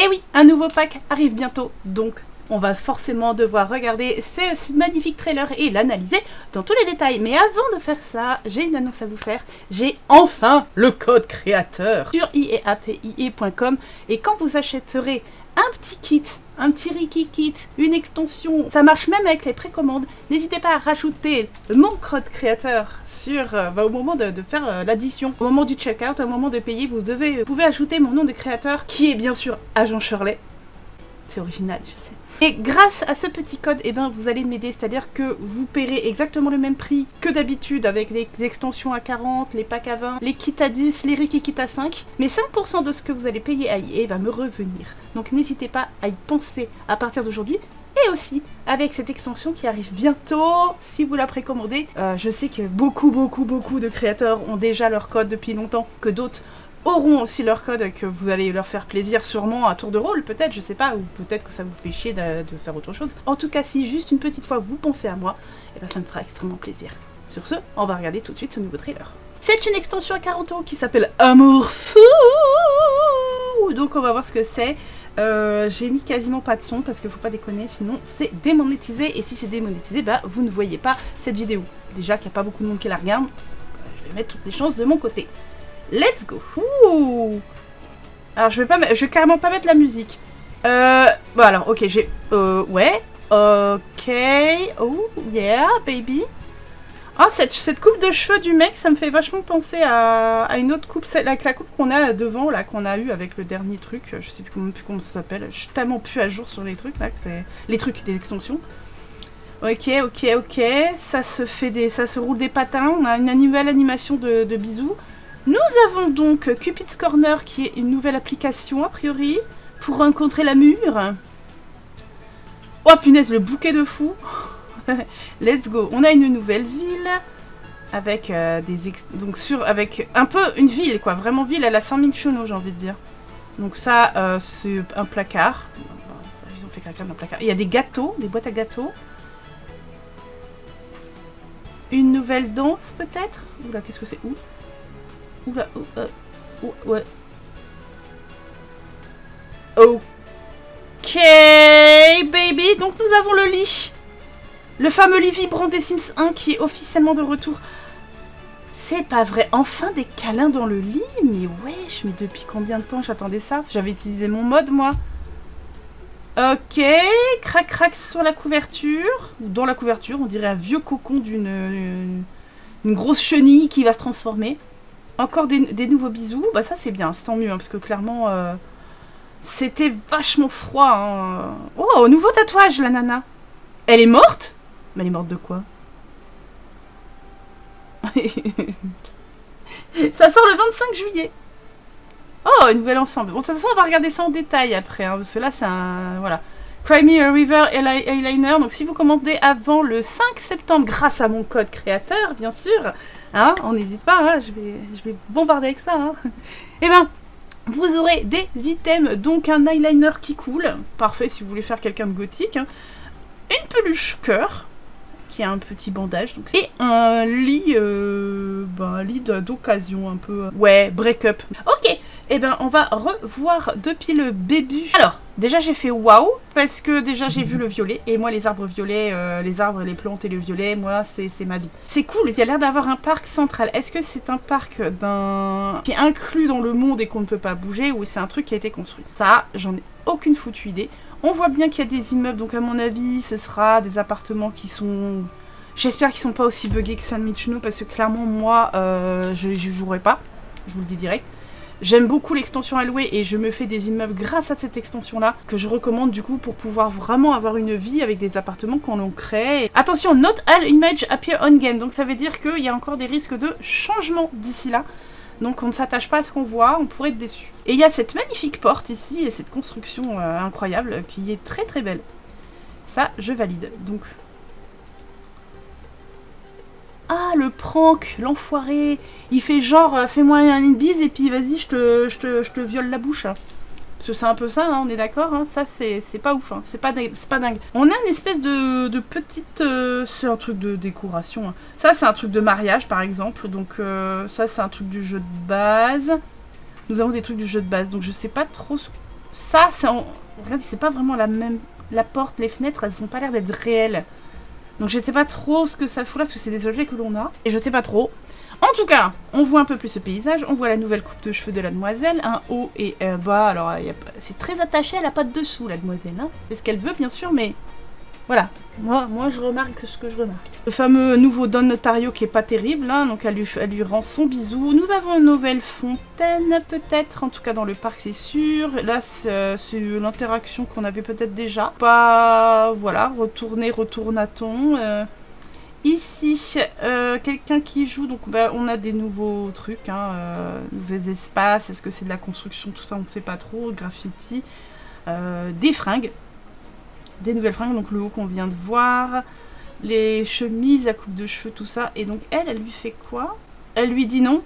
Et oui, un nouveau pack arrive bientôt, donc on va forcément devoir regarder ce magnifique trailer et l'analyser dans tous les détails. Mais avant de faire ça, j'ai une annonce à vous faire. J'ai enfin le code créateur sur IEAPIE.com et quand vous achèterez un petit kit, un petit Ricky Kit, une extension, ça marche même avec les précommandes. N'hésitez pas à rajouter mon code créateur sur, au moment de faire l'addition. Au moment du checkout, au moment de payer, vous pouvez ajouter mon nom de créateur qui est bien sûr Agent Shirley. C'est original, je sais. Et grâce à ce petit code, eh ben, vous allez m'aider, c'est-à-dire que vous paierez exactement le même prix que d'habitude avec les extensions à 40, les packs à 20, les kits à 10, les Ricky Kits à 5. Mais 5% de ce que vous allez payer à EA va me revenir. Donc n'hésitez pas à y penser à partir d'aujourd'hui. Et aussi avec cette extension qui arrive bientôt, si vous la précommandez. Je sais que beaucoup de créateurs ont déjà leur code depuis longtemps, que d'autres auront aussi leur code, que vous allez leur faire plaisir sûrement à tour de rôle, peut-être, je sais pas, ou peut-être que ça vous fait chier de faire autre chose. En tout cas, si juste une petite fois vous pensez à moi, et ben ça me fera extrêmement plaisir. Sur ce, on va regarder tout de suite ce nouveau trailer. C'est une extension à 40 € qui s'appelle Amour Fou. Donc on va voir ce que c'est. J'ai mis quasiment pas de son parce qu'il faut pas déconner, sinon c'est démonétisé. Et si c'est démonétisé, bah vous ne voyez pas cette vidéo. Déjà qu'il n'y a pas beaucoup de monde qui la regarde, je vais mettre toutes les chances de mon côté. Let's go. Ouh. Alors je vais carrément pas mettre la musique. Bon alors ok j'ai ouais. Ok. Oh yeah baby. Ah cette coupe de cheveux du mec, ça me fait vachement penser à une autre coupe, avec la coupe qu'on a devant là, qu'on a eu avec le dernier truc. Je sais plus comment ça s'appelle. Je suis tellement plus à jour sur les trucs là que c'est les extensions. Ok. Ça se roule des patins. On a une nouvelle animation de bisous. Nous avons donc Cupid's Corner qui est une nouvelle application a priori pour rencontrer l'amour. Oh punaise, le bouquet de fou. Let's go. On a une nouvelle ville avec avec un peu une ville quoi, vraiment ville à la Saint-Michonneau, j'ai envie de dire. Donc ça c'est un placard. Ils ont fait quelqu'un dans un placard. Il y a des gâteaux, des boîtes à gâteaux. Une nouvelle danse peut-être. Oula, qu'est-ce que c'est? Où? Oula, ouais. Ok, baby. Donc nous avons le lit. Le fameux lit vibrant des Sims 1 qui est officiellement de retour. C'est pas vrai. Enfin des câlins dans le lit. Mais wesh, mais depuis combien de temps j'attendais ça? J'avais utilisé mon mode, moi. Ok, crac sur la couverture. Ou dans la couverture, on dirait un vieux cocon d'une grosse chenille qui va se transformer. Encore des nouveaux bisous, bah ça c'est bien, c'est tant mieux, hein, parce que clairement, c'était vachement froid. Hein. Oh, nouveau tatouage, la nana. Elle est morte? Mais elle est morte de quoi? Ça sort le 25 juillet. Oh, un nouvel ensemble. Bon, de toute façon, on va regarder ça en détail après, hein, parce que là, c'est un... Voilà. Cry Me a River Eyeliner. Donc, si vous commandez avant le 5 septembre, grâce à mon code créateur, bien sûr... Hein, on n'hésite pas, hein, je vais bombarder avec ça. Hein. Et ben, vous aurez des items, donc un eyeliner qui coule, parfait si vous voulez faire quelqu'un de gothique, hein. Une peluche cœur, qui a un petit bandage, donc, et un lit, d'occasion un peu. Ouais, break-up. Ok, et ben on va revoir depuis le début. Alors, déjà j'ai fait waouh, parce que déjà j'ai vu le violet, et moi les arbres violets, les arbres, les plantes et le violet, moi c'est ma vie. C'est cool, il y a l'air d'avoir un parc central. Est-ce que c'est un parc qui est inclus dans le monde et qu'on ne peut pas bouger, ou c'est un truc qui a été construit? Ça, j'en ai aucune foutue idée. On voit bien qu'il y a des immeubles, donc à mon avis, ce sera des appartements qui sont... J'espère qu'ils sont pas aussi buggés que Saint-Michonneau, parce que clairement, moi, je jouerai pas. Je vous le dis direct. J'aime beaucoup l'extension Alloué et je me fais des immeubles grâce à cette extension-là, que je recommande du coup pour pouvoir vraiment avoir une vie avec des appartements qu'on en crée. Attention, not all image appear on game, donc ça veut dire qu'il y a encore des risques de changement d'ici là. Donc on ne s'attache pas à ce qu'on voit, on pourrait être déçu. Et il y a cette magnifique porte ici, et cette construction incroyable, qui est très très belle. Ça, je valide. Donc... Ah, le prank, l'enfoiré. Il fait genre, fais-moi une bise et puis vas-y, je te viole la bouche. Parce que c'est un peu ça, hein, on est d'accord, hein, ça c'est pas ouf, hein, c'est pas dingue. On a une espèce de petite... c'est un truc de décoration. Hein. Ça c'est un truc de mariage par exemple, donc ça c'est un truc du jeu de base. Nous avons des trucs du jeu de base, donc je sais pas trop Ça, regardez, c'est pas vraiment la même... La porte, les fenêtres, elles ont pas l'air d'être réelles. Donc je sais pas trop ce que ça fout là, parce que c'est des objets que l'on a. Et je sais pas trop. En tout cas, on voit un peu plus ce paysage. On voit la nouvelle coupe de cheveux de la demoiselle. Un haut et un bas. Alors, c'est très attaché, elle a pas de dessous, la demoiselle. Hein. C'est ce qu'elle veut, bien sûr, mais... Voilà. Moi, je remarque ce que je remarque. Le fameux nouveau Don Notario qui est pas terrible. Hein, donc, elle lui rend son bisou. Nous avons une nouvelle fontaine, peut-être. En tout cas, dans le parc, c'est sûr. Là, c'est l'interaction qu'on avait peut-être déjà. Pas... Voilà. Retourna-t-on. Ici, quelqu'un qui joue, donc on a des nouveaux trucs, hein, nouveaux espaces, est-ce que c'est de la construction, tout ça, on ne sait pas trop, graffiti, des fringues, des nouvelles fringues, donc le haut qu'on vient de voir, les chemises, la coupe de cheveux, tout ça, et donc elle lui fait quoi? Elle lui dit non.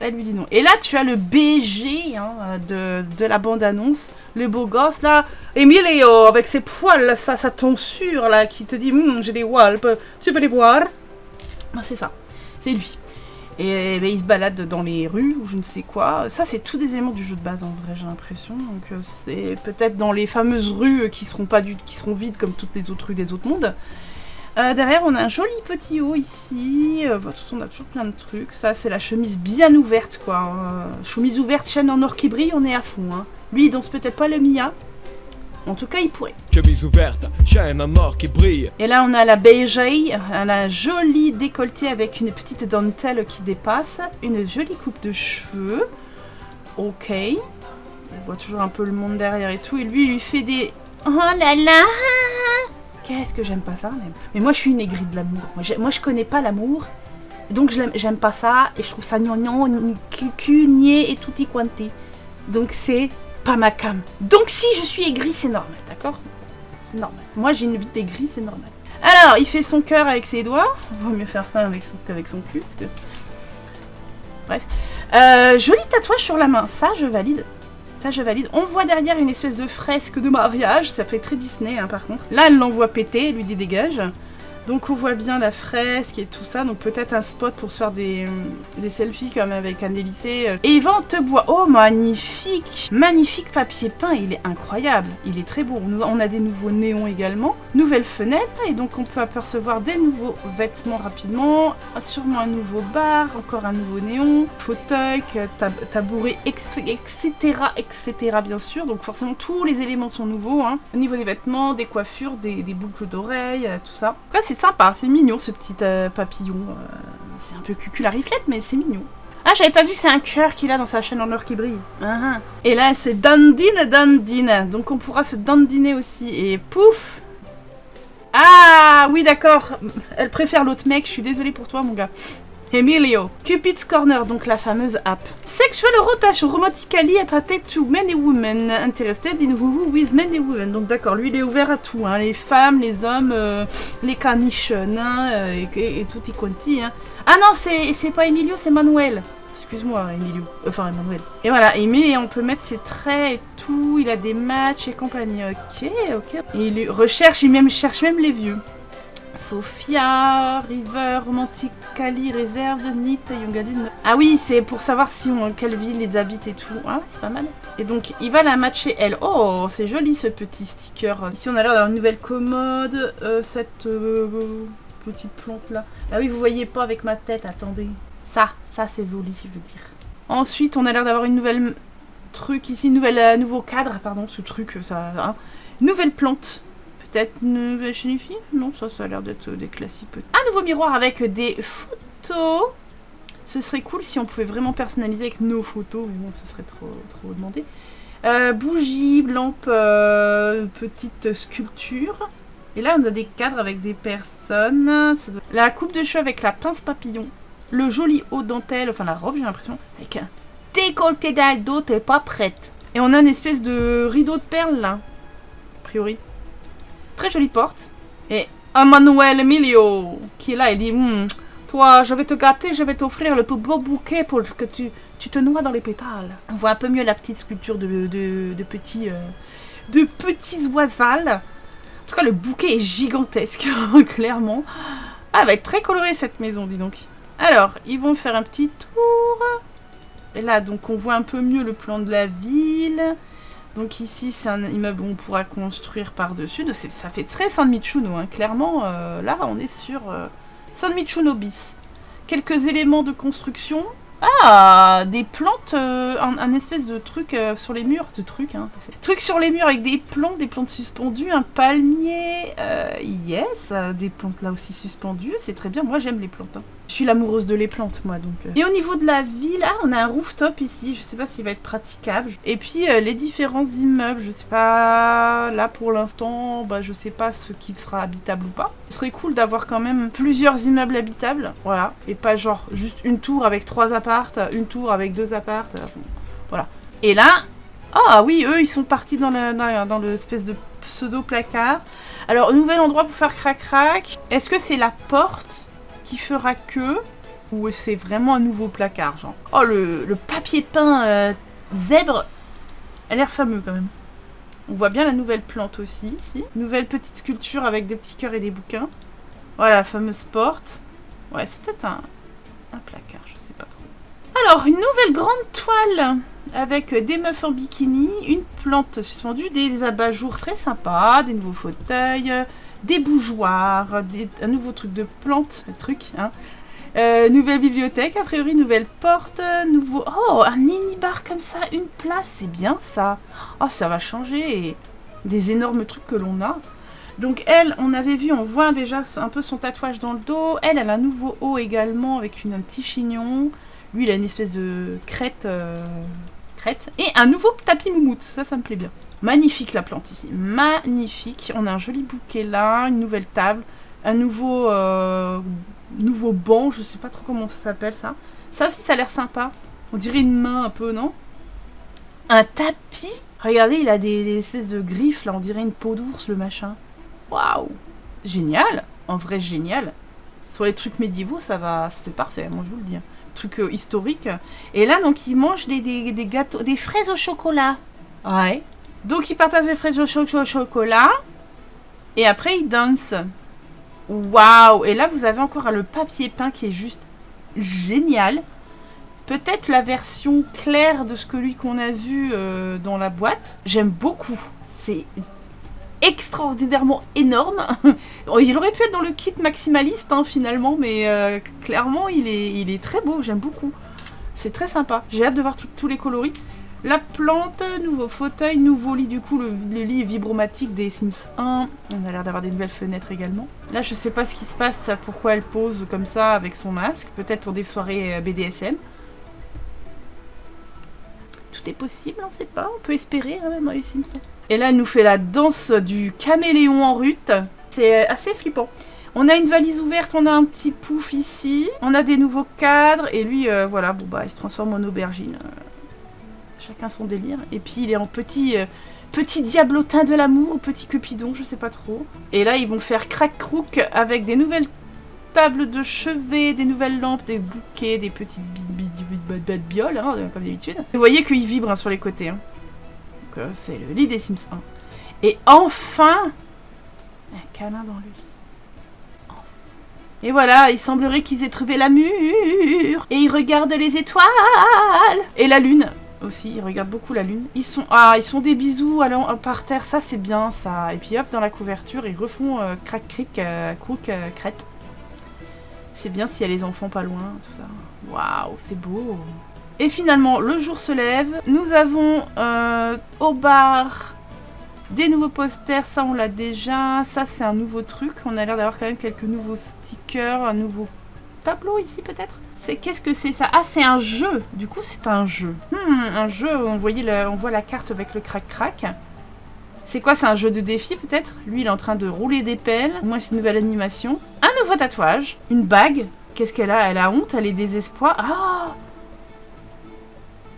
Elle lui dit non. Et là, tu as le BG hein, de la bande-annonce, le beau gosse là, Emilio, avec ses poils, sa tonsure là, qui te dit j'ai des walpes, tu veux les voir? Ah, c'est ça, c'est lui. Et il se balade dans les rues ou je ne sais quoi. Ça, c'est tous des éléments du jeu de base en vrai, j'ai l'impression. Donc c'est peut-être dans les fameuses rues qui seront vides comme toutes les autres rues des autres mondes. Derrière, on a un joli petit haut ici. De toute façon, on a toujours plein de trucs. Ça, c'est la chemise bien ouverte, quoi. Chemise ouverte, chaîne en or qui brille, on est à fond. Hein. Lui, il danse peut-être pas le Mia. En tout cas, il pourrait. Chemise ouverte, chaîne en or qui brille. Et là, on a la BG. Elle a un joli décolleté avec une petite dentelle qui dépasse. Une jolie coupe de cheveux. Ok. On voit toujours un peu le monde derrière et tout. Et lui, il lui fait des... Oh là là! Qu'est-ce que j'aime pas ça, même. Mais moi, je suis une aigrie de l'amour. Moi, je connais pas l'amour. Donc, j'aime pas ça. Et je trouve ça gnangnan, cucu, et tutti quanti. Donc, c'est pas ma cam. Donc, si je suis aigrie, c'est normal, d'accord? C'est normal. Moi, j'ai une vie d'aigrie, c'est normal. Alors, il fait son cœur avec ses doigts. Vaut mieux faire ça avec son cul. Parce que... Bref. Joli tatouage sur la main. Ça, je valide. Ça, je valide. On voit derrière une espèce de fresque de mariage. Ça fait très Disney, hein, par contre. Là, elle l'envoie péter. Elle lui dit dégage. Donc, on voit bien la fresque et tout ça. Donc, peut-être un spot pour se faire des selfies comme avec un lycée. Et il vend te bois. Oh, magnifique. Magnifique papier peint. Il est incroyable. Il est très beau. On a des nouveaux néons également. Nouvelle fenêtre. Et donc, on peut apercevoir des nouveaux vêtements rapidement. Sûrement un nouveau bar. Encore un nouveau néon. Fauteuil, tabouret, etc. etc. bien sûr. Donc, forcément, tous les éléments sont nouveaux. Hein. Au niveau des vêtements, des coiffures, des boucles d'oreilles, tout ça. En tout cas, c'est sympa, c'est mignon ce petit papillon. C'est un peu cuculariflette, mais c'est mignon. Ah, j'avais pas vu, c'est un cœur qu'il a dans sa chaîne en or qui brille. Et là, c'est dandine. Donc on pourra se dandiner aussi. Et pouf! Ah, oui, d'accord. Elle préfère l'autre mec, je suis désolée pour toi, mon gars. Emilio. Cupid's Corner, donc la fameuse app. Sexual rotation romantically attracted to many women interested in who with many women. Donc d'accord, lui il est ouvert à tout, hein, les femmes, les hommes, les caniches nains et tutti quanti. Hein. Ah non, c'est pas Emilio, c'est Manuel. Excuse-moi, Emilio. Enfin, Emmanuel. Et voilà, et on peut mettre ses traits et tout. Il a des matchs et compagnie. Ok. Et il cherche même les vieux. Sophia, River, Romantically, Reserved, Nit, Young Adult. Ah oui, c'est pour savoir quelle ville ils habitent et tout. Ah, c'est pas mal. Et donc, il va la matcher elle. Oh, c'est joli ce petit sticker. Ici, on a l'air d'avoir une nouvelle commode. Cette petite plante là. Ah oui, vous voyez pas avec ma tête, attendez. Ça c'est joli, je veux dire. Ensuite, on a l'air d'avoir une nouvelle truc ici, nouveau cadre, pardon, ce truc, ça. Hein. Nouvelle plante. Peut-être une nouvelle chenille? Non, ça a l'air d'être des classiques. Un nouveau miroir avec des photos. Ce serait cool si on pouvait vraiment personnaliser avec nos photos, mais bon, ça serait trop demandé. Bougie, lampe, petite sculpture. Et là, on a des cadres avec des personnes. La coupe de cheveux avec la pince papillon. Le joli haut dentelle, enfin la robe, j'ai l'impression. Avec un décolleté d'Aldo, t'es pas prête. Et on a une espèce de rideau de perles, là. A priori. Très jolie porte. Et Emmanuel Emilio, qui est là, il dit toi, je vais te gâter, je vais t'offrir le plus beau bouquet pour que tu te noies dans les pétales. On voit un peu mieux la petite sculpture de petits oisals. En tout cas, le bouquet est gigantesque, clairement. Ah, elle va être très colorée cette maison, dis donc. Alors, ils vont faire un petit tour. Et là, donc, on voit un peu mieux le plan de la ville. Donc ici, c'est un immeuble où on pourra construire par-dessus. Ça fait très San Michuno, hein. Clairement, là, on est sur San Michuno bis. Quelques éléments de construction. Ah, des plantes, un espèce de truc sur les murs, truc sur les murs avec des plantes suspendues, un palmier, yes, des plantes là aussi suspendues, c'est très bien, moi j'aime les plantes. Hein. Je suis l'amoureuse de les plantes, moi, donc. Et au niveau de la ville, on a un rooftop ici, je sais pas s'il va être praticable. Et puis les différents immeubles, je sais pas, là pour l'instant, bah je sais pas ce qui sera habitable ou pas. Ce serait cool d'avoir quand même plusieurs immeubles habitables, voilà, et pas genre juste une tour avec 3 apparts, une tour avec 2 apparts, voilà. Et là, ah oui, eux ils sont partis dans l'espèce de pseudo placard. Alors, nouvel endroit pour faire crac-crac. Est-ce que c'est la porte qui fera que, ou c'est vraiment un nouveau placard, genre. Oh, le papier peint zèbre a l'air fameux quand même. On voit bien la nouvelle plante aussi, ici. Nouvelle petite sculpture avec des petits cœurs et des bouquins. Voilà, la fameuse porte. Ouais, c'est peut-être un placard, je sais pas trop. Alors, une nouvelle grande toile avec des meufs en bikini, une plante suspendue, des abat-jours très sympas, des nouveaux fauteuils, des bougeoirs, un nouveau truc de plante, hein. Nouvelle bibliothèque, a priori, nouvelle porte, nouveau... Oh, un mini-bar comme ça, une place, c'est bien ça. Oh, ça va changer des énormes trucs que l'on a. Donc elle, on avait vu, on voit déjà un peu son tatouage dans le dos. Elle a un nouveau haut également avec un petit chignon. Lui, il a une espèce de crête. Et un nouveau tapis moumoute, ça me plaît bien. Magnifique la plante ici, magnifique. On a un joli bouquet là, une nouvelle table, un nouveau banc, je sais pas trop comment ça s'appelle ça. Ça aussi, ça a l'air sympa. On dirait une main un peu, non? Un tapis. Regardez, il a des espèces de griffes là, on dirait une peau d'ours le machin. Waouh, génial, en vrai génial. Sur les trucs médiévaux, ça va, c'est parfait, moi je vous le dis. Truc historique. Et là, donc, il mange des gâteaux, des fraises au chocolat. Ouais. Donc, il partage des fraises au chocolat. Et après, il danse. Waouh. Et là, vous avez encore le papier peint qui est juste génial. Peut-être la version claire de ce que lui qu'on a vu dans la boîte. J'aime beaucoup. C'est extraordinairement énorme. Il aurait pu être dans le kit maximaliste hein, finalement, mais clairement il est très beau, j'aime beaucoup. C'est très sympa, j'ai hâte de voir tous les coloris. La plante, nouveau fauteuil, nouveau lit du coup, le lit vibromatique des Sims 1. On a l'air d'avoir des nouvelles fenêtres également. Là je sais pas ce qui se passe, pourquoi elle pose comme ça avec son masque, peut-être pour des soirées BDSM. Tout est possible, on sait pas, on peut espérer hein, même dans les Sims. Et là, elle nous fait la danse du caméléon en rut. C'est assez flippant. On a une valise ouverte, on a un petit pouf ici. On a des nouveaux cadres. Et lui, voilà, bon bah, il se transforme en aubergine. Chacun son délire. Et puis, il est en petit diablotin de l'amour, ou petit cupidon, je sais pas trop. Et là, ils vont faire crac-crouk avec des nouvelles tables de chevet, des nouvelles lampes, des bouquets, des petites bioles, hein, comme d'habitude. Vous voyez qu'il vibre hein, sur les côtés. Hein. C'est le lit des Sims 1. Et enfin, un câlin dans le lit. Et voilà, il semblerait qu'ils aient trouvé la mûre. Et ils regardent les étoiles. Et la lune aussi, ils regardent beaucoup la lune. Ils sont des bisous par terre, ça c'est bien ça. Et puis hop, dans la couverture, ils refont crac-cric, crouk, crête. C'est bien s'il y a les enfants pas loin, tout ça. Waouh, c'est beau. Et finalement, le jour se lève. Nous avons au bar des nouveaux posters. Ça, on l'a déjà. Ça, c'est un nouveau truc. On a l'air d'avoir quand même quelques nouveaux stickers. Un nouveau tableau ici, peut-être. Qu'est-ce que c'est ça? Ah, c'est un jeu. Du coup, c'est un jeu. Un jeu où on voit la carte avec le crac-crac. C'est quoi? C'est un jeu de défi, peut-être? Lui, il est en train de rouler des pelles. Au moins, c'est une nouvelle animation. Un nouveau tatouage. Une bague. Qu'est-ce qu'elle a? Elle a honte, elle est désespoir. Ah!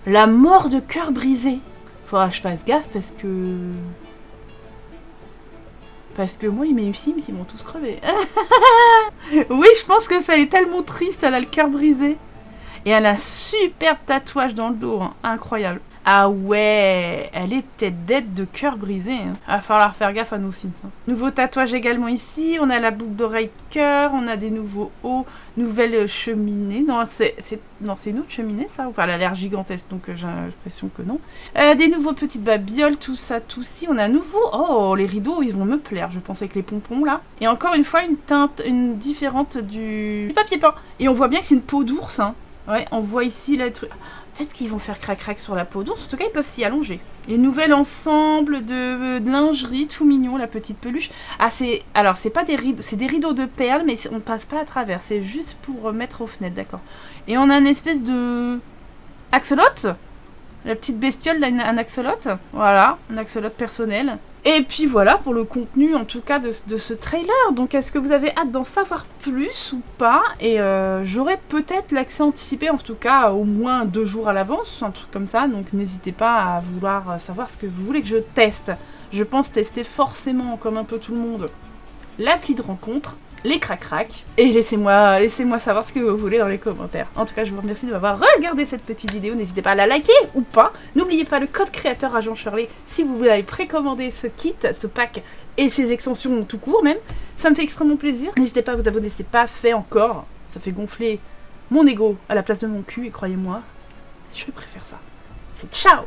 La mort de cœur brisé. Faudra que je fasse gaffe parce que moi, mes Sims, ils m'ont tous crevé. Oui, je pense que ça, elle est tellement triste, elle a le cœur brisé. Et elle a un superbe tatouage dans le dos, hein, incroyable. Ah ouais, elle était dead de cœur brisé. Hein. Va falloir faire gaffe à nos Sims. Hein. Nouveau tatouage également ici. On a la boucle d'oreille cœur. On a des nouveaux hauts. Nouvelle cheminée. Non, c'est une autre cheminée ça. Enfin, elle a l'air gigantesque donc j'ai l'impression que non. Des nouveaux petites babioles, tout ça, tout ci. On a un nouveau. Oh, les rideaux, ils vont me plaire. Je pensais que les pompons là. Et encore une fois, une teinte, une différente du papier peint. Et on voit bien que c'est une peau d'ours. Hein. Ouais, on voit ici là. Peut-être qu'ils vont faire crac-crac sur la peau d'ours. En tout cas, ils peuvent s'y allonger. Et nouvel ensemble de lingerie, tout mignon, la petite peluche. Ah, alors, c'est pas des rideaux, c'est des rideaux de perles, mais on passe pas à travers. C'est juste pour mettre aux fenêtres, d'accord. Et on a une espèce de... axolote. La petite bestiole, là, un axolote. Voilà, un axolote personnel. Et puis voilà pour le contenu en tout cas de ce trailer. Donc est-ce que vous avez hâte d'en savoir plus ou pas? Et j'aurai peut-être l'accès anticipé en tout cas au moins 2 jours à l'avance, un truc comme ça. Donc n'hésitez pas à vouloir savoir ce que vous voulez que je teste. Je pense tester forcément comme un peu tout le monde l'appli de rencontre, les crac-crac. Et laissez-moi savoir ce que vous voulez dans les commentaires. En tout cas, je vous remercie de m'avoir regardé cette petite vidéo. N'hésitez pas à la liker ou pas. N'oubliez pas le code créateur Agent Shirley si vous voulez précommander ce kit, ce pack et ses extensions tout court même. Ça me fait extrêmement plaisir. N'hésitez pas à vous abonner si ce n'est pas fait encore. Ça fait gonfler mon ego à la place de mon cul et croyez-moi, je préfère ça. C'est ciao!